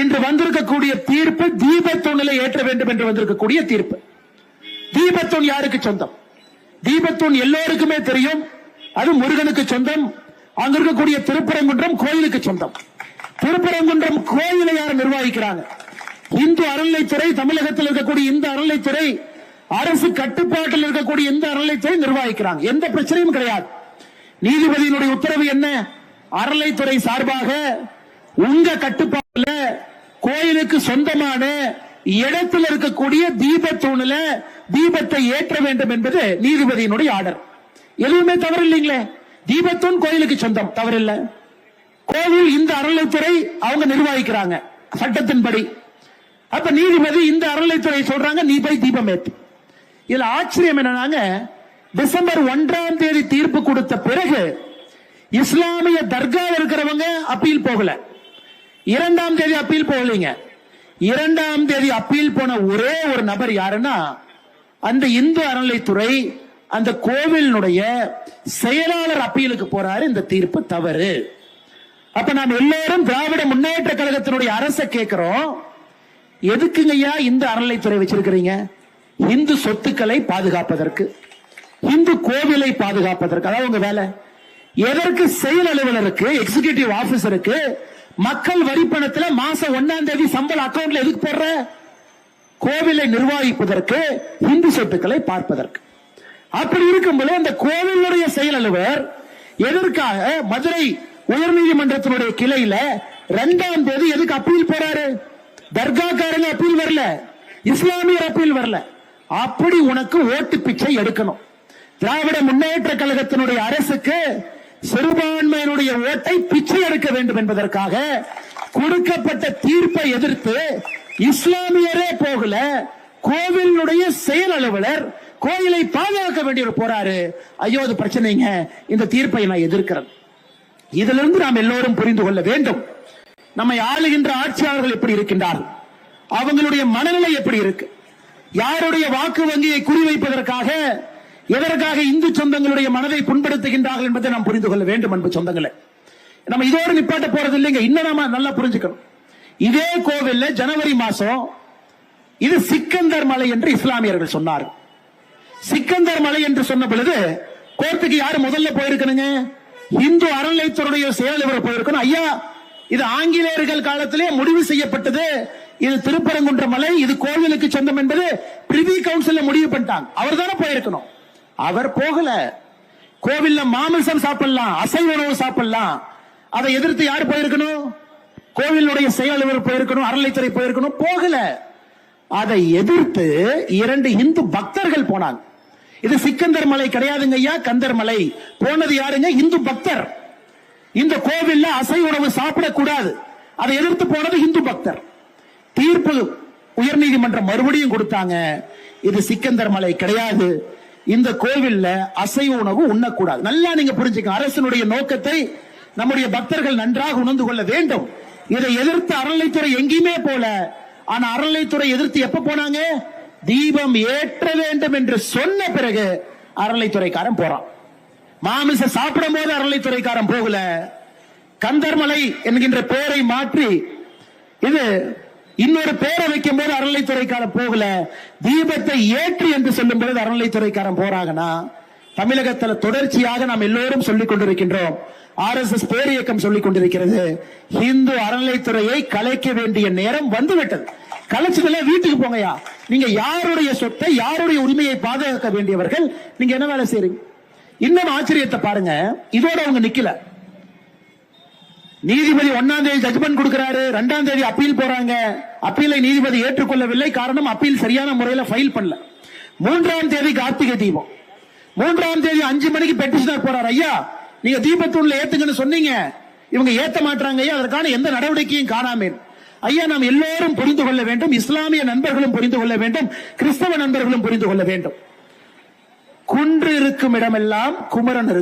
இன்று வந்திருக்கக்கூடிய தீர்ப்பு தீபத்தூணில ஏற்ற வேண்டும் என்று வந்திருக்கக்கூடிய தீர்ப்பு. தீபத்தூண் யாருக்கு சொந்தம்? தீபத்தூண் எல்லோருக்குமே தெரியும், அது முருகனுக்கு சொந்தம். அங்க இருக்கக்கூடிய திருப்பரங்குன்றம் கோயிலுக்கு சொந்தம். திருப்பரங்குன்றம் கோயிலை யார் நிர்வகிக்கிறாங்க? இந்து அறநிலைத்துறை, தமிழகத்தில் இருக்கக்கூடிய இந்த அறநிலைத்துறை, அரசு கட்டுப்பாட்டில் இருக்கக்கூடிய இந்த அறநிலைத்துறை நிர்வகிக்கிறாங்க. எந்த பிரச்சனையும் கிடையாது. நீதிபதியினுடைய உத்தரவு என்ன? அறநிலைத்துறை சார்பாக உங்க கட்டுப்பாட்டில் கோயிலுக்கு சொந்தமான இடத்தில் இருக்கக்கூடிய தீபத்தூணில தீபத்தை ஏற்ற வேண்டும் என்பது நீதிபதியினுடைய ஆர்டர். எதுவுமே தவறு இல்லைங்களே. தீபத்தூண் கோயிலுக்கு சொந்தம், தவறில்ல. கோவில் இந்த அறநிலைத்துறை அவங்க நிர்வகிக்கிறாங்க சட்டத்தின்படி. அப்ப நீதிபதி இந்த அறநிலைத்துறை சொல்றாங்க நீ போய் தீபம் ஏற்று. இதுல ஆச்சரியம் என்னன்னாங்க, டிசம்பர் 1ஆம் தேதி தீர்ப்பு கொடுத்த பிறகு இஸ்லாமிய தர்கா இருக்கிறவங்க அப்பீல் போகல. 2ஆம் தேதி அப்பீல் போகலீங்க. 2ஆம் தேதி அப்பீல் போன ஒரே ஒரு நபர் யாருன்னா, அந்த இந்து அறநிலைத்துறை அந்த கோவிலுடைய செயலாளர் அப்பீலுக்கு போறாரு. இந்த தீர்ப்பு தவறு. அப்ப நாம் எல்லாரும் திராவிட முன்னேற்ற கழகத்தினுடைய அரசை கேட்கிறோம், எதுக்குங்கய்யா இந்த அறநிலைத்துறை வச்சிருக்கிறீங்க? இந்து சொத்துக்களை பாதுகாப்பதற்கு, இந்து கோவிலை பாதுகாப்பதற்கு, அதாவது உங்க வேலை. எதற்கு செயல் அலுவலருக்கு, எக்ஸிகியூட்டிவ் ஆபீசருக்கு மக்கள் வரி பணத்தில் மாசம் 1ஆம் தேதி சம்பளம் அக்கவுண்ட்ல எதுக்கு போடுற? கோவிலை நிர்வகிப்பதற்கு, இந்து சொத்துக்களை பார்ப்பதற்கு. அப்படி இருக்கும்போது அந்த கோவிலுடைய செயல் அலுவலர் எதற்காக மதுரை உயர்நீதிமன்றத்தினுடைய கிளையில 2ஆம் தேதி எதுக்கு அப்பீல் போறாரு? தர்காக்காரங்க அப்பீல் வரல, இஸ்லாமியர் அப்பீல் வரல. அப்படி உனக்கு ஓட்டு பிச்சை எடுக்கணும். திராவிட முன்னேற்ற கழகத்தினுடைய அரசுக்கு சிறுபான்மையினுடைய ஓட்டை பிச்சை எடுக்க வேண்டும் என்பதற்காக கொடுக்கப்பட்ட தீர்ப்பை எதிர்த்து இஸ்லாமியரே போகல, கோவிலுடைய செயல் அலுவலர் கோயிலை பாதுகாக்க வேண்டியவர் போறாரு. ஐயோ அது பிரச்சனைங்க, இந்த தீர்ப்பை நான் எதிர்க்கிறேன். இதிலிருந்து நாம் எல்லோரும் புரிந்து கொள்ள வேண்டும், நம்மை ஆளுகின்ற ஆட்சியாளர்கள் எப்படி இருக்கின்றார்கள், அவங்களுடைய மனநிலை எப்படி இருக்கு, யாருடைய வாக்கு வங்கியை குறிவைப்பதற்காக எதற்காக இந்து சொந்தங்களுடைய மனதை புண்படுத்துகின்றார்கள் என்பதை நாம் புரிந்து கொள்ள வேண்டும். அன்பு சொந்தங்களே, நம்ம இதோடு நிப்பாட்ட போறது இல்லைங்க. இன்னும் நாம நல்லா புரிஞ்சுக்கணும். இதே கோவில்ல ஜனவரி மாசம் இது சிக்கந்தர் மலை என்று இஸ்லாமியர்கள் சொன்னார். சிக்கந்தர் மலை என்று சொன்ன பொழுது கோர்ட்டுக்கு யாரு முதல்ல போயிருக்கணுங்க? இந்து அறநிலைத்துறையுடைய செயலர் போயிருக்கணும். ஐயா இது ஆங்கிலேயர்கள் காலத்திலே முடிவு செய்யப்பட்டது, இது திருப்பரங்குன்ற மலை, இது கோவிலுக்கு சொந்தம் என்பது பிரிவி கவுன்சில் முடிவு பண்ணிட்டாங்க. அவர் தானே போயிருக்கணும். அவர் போகல. கோவில்ல மாமிசம் சாப்பிடலாம், அசைவ உணவு சாப்பிடலாம். அதை எதிர்த்து யார் போயிருக்கணும்? கோவிலுடைய செயலர் போயிருக்கணும், அறநிலைத்துறை போயிருக்கணும். போகல. அதை எதிர்த்து 2 இந்து பக்தர்கள் போனாங்க. இது சிக்கந்தர் மலை கிடையாதுங்க ஐயா, கந்தர் மலை. போனது யாருங்க? இந்து பக்தர். இந்த கோவில்ல அசைவ உணவு சாப்பிடக்கூடாது, அதை எதிர்த்து போனது இந்து பக்தர். தீர்ப்பு உயர்நீதிமன்றம் மறுபடியும் கொடுத்தாங்க, இது சிக்கந்தர் மலை கிடையாது, இந்த கோவில்ல அசைவ உணவு உண்ணக்கூடாது. நல்லா நீங்க புரிஞ்சுக்க, அரசினுடைய நோக்கத்தை நம்முடைய பக்தர்கள் நன்றாக உணர்ந்து கொள்ள வேண்டும். இதை எதிர்த்து அறநிலைத்துறை எங்கேயுமே போல. ஆனா அறநிலைத்துறை எதிர்த்து எப்ப போனாங்க? தீபம் ஏற்ற வேண்டும் என்று சொன்ன பிறகு அறநிலைத்துறைக்காரன் போறான். மாமிச சாப்பிடும் போது அறநிலைத்துறைக்காரன் போகல. கந்தர்மலை என்கின்ற பெயரை மாற்றி இது இன்னொரு பெயரை வைக்கும் போது அறநிலைத்துறைக்காரன் போகல. தீபத்தை ஏற்றி என்று சொல்லும் பொழுது அறநிலைத்துறைக்காரன் போறாங்கன்னா, தமிழகத்தில் தொடர்ச்சியாக நாம் எல்லோரும் சொல்லிக் கொண்டிருக்கின்றோம். RSS பேர் இயக்கம் சொல்லிக் கொண்டிருக்கிறது, இந்து அறநிலைத்துறையை கலைக்க வேண்டிய நேரம் வந்துவிட்டது. கலைச்சதுல வீட்டுக்கு போங்கயா. நீங்க யாருடைய சொத்தை, யாருடைய உரிமையை பாதுகாக்க வேண்டியவர்கள், நீங்க என்ன வேலை செய்றீங்க? இன்னும் ஆச்சரியத்தை பாருங்க, இதோட அவங்க நிக்கல. நீதிபதி 1ஆம் தேதி ஜட்ஜ்மெண்ட் கொடுக்கிறாரு, 2ஆம் தேதி அப்பீல் போறாங்க. அப்பீலை நீதிபதி ஏற்றுக்கொள்ளவில்லை. காரணம், அப்பீல் சரியான முறையில் ஃபைல் பண்ணல. 3ஆம் தேதி கார்த்திகை தீபம். 3ஆம் தேதி 5 மணிக்கு பெட்டிஷனர் போறாரு, ஐயா நீங்க தீபத்தூண்ல ஏத்துங்கன்னு சொன்னீங்க, இவங்க ஏத்த மாட்டாங்க ஐயா, அதற்கான எந்த நடவடிக்கையும் காணாமே. ஐயா நாம் எல்லோரும் புரிந்து கொள்ள வேண்டும், இஸ்லாமிய நண்பர்களும் புரிந்து கொள்ள வேண்டும், கிறிஸ்தவ நண்பர்களும் புரிந்து கொள்ள வேண்டும். குன்று இருக்கும் இடமெல்லாம் குமரன்